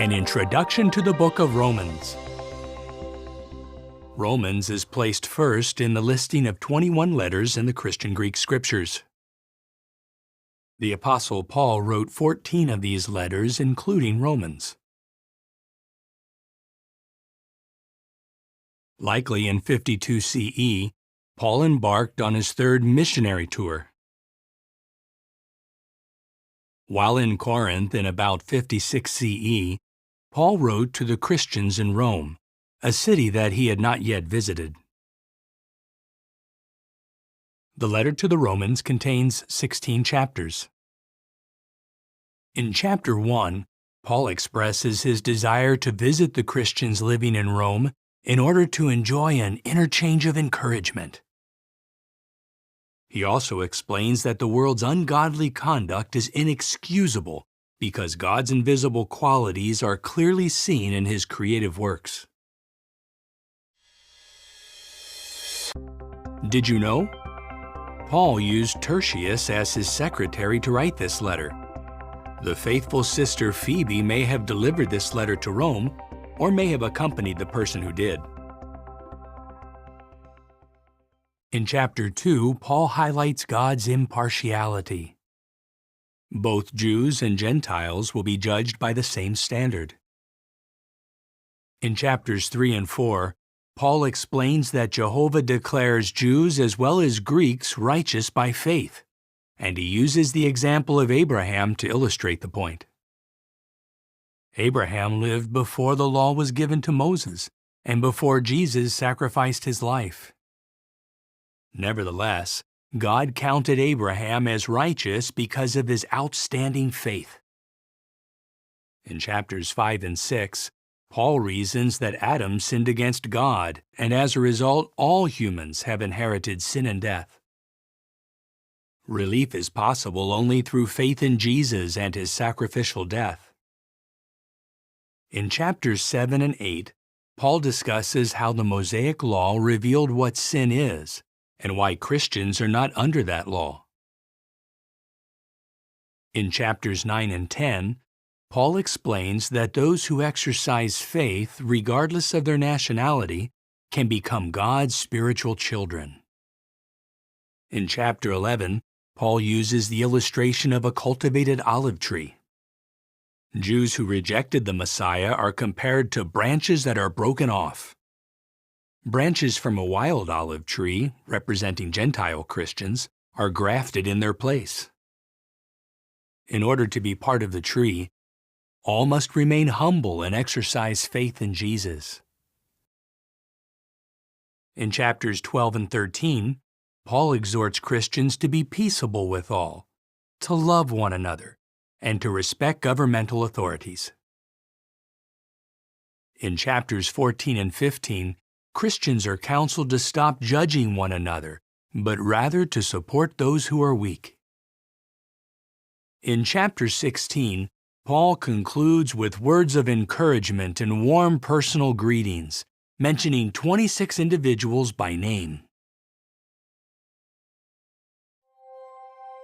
An introduction to the book of Romans. Romans is placed first in the listing of 21 letters in the Christian Greek Scriptures. The Apostle Paul wrote 14 of these letters, including Romans. Likely in 52 CE, Paul embarked on his third missionary tour. While in Corinth in about 56 CE, Paul wrote to the Christians in Rome, a city that he had not yet visited. The letter to the Romans contains 16 chapters. In chapter 1, Paul expresses his desire to visit the Christians living in Rome in order to enjoy an interchange of encouragement. He also explains that the world's ungodly conduct is inexcusable because God's invisible qualities are clearly seen in His creative works. Did you know? Paul used Tertius as his secretary to write this letter. The faithful sister Phoebe may have delivered this letter to Rome, or may have accompanied the person who did. In chapter 2, Paul highlights God's impartiality. Both Jews and Gentiles will be judged by the same standard. In chapters 3 and 4, Paul explains that Jehovah declares Jews as well as Greeks righteous by faith, and he uses the example of Abraham to illustrate the point. Abraham lived before the law was given to Moses, and before Jesus sacrificed his life. Nevertheless, God counted Abraham as righteous because of his outstanding faith. In chapters 5 and 6, Paul reasons that Adam sinned against God, and as a result, all humans have inherited sin and death. Relief is possible only through faith in Jesus and his sacrificial death. In chapters 7 and 8, Paul discusses how the Mosaic Law revealed what sin is, and why Christians are not under that law. In chapters 9 and 10, Paul explains that those who exercise faith, regardless of their nationality, can become God's spiritual children. In chapter 11, Paul uses the illustration of a cultivated olive tree. Jews who rejected the Messiah are compared to branches that are broken off. Branches from a wild olive tree, representing Gentile Christians, are grafted in their place. In order to be part of the tree, all must remain humble and exercise faith in Jesus. In chapters 12 and 13, Paul exhorts Christians to be peaceable with all, to love one another, and to respect governmental authorities. In chapters 14 and 15, Christians are counseled to stop judging one another, but rather to support those who are weak. In chapter 16, Paul concludes with words of encouragement and warm personal greetings, mentioning 26 individuals by name.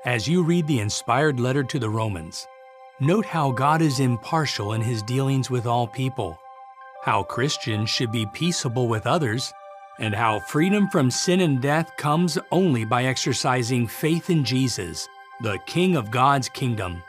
As you read the inspired letter to the Romans, note how God is impartial in His dealings with all people, how Christians should be peaceable with others, and how freedom from sin and death comes only by exercising faith in Jesus, the King of God's kingdom.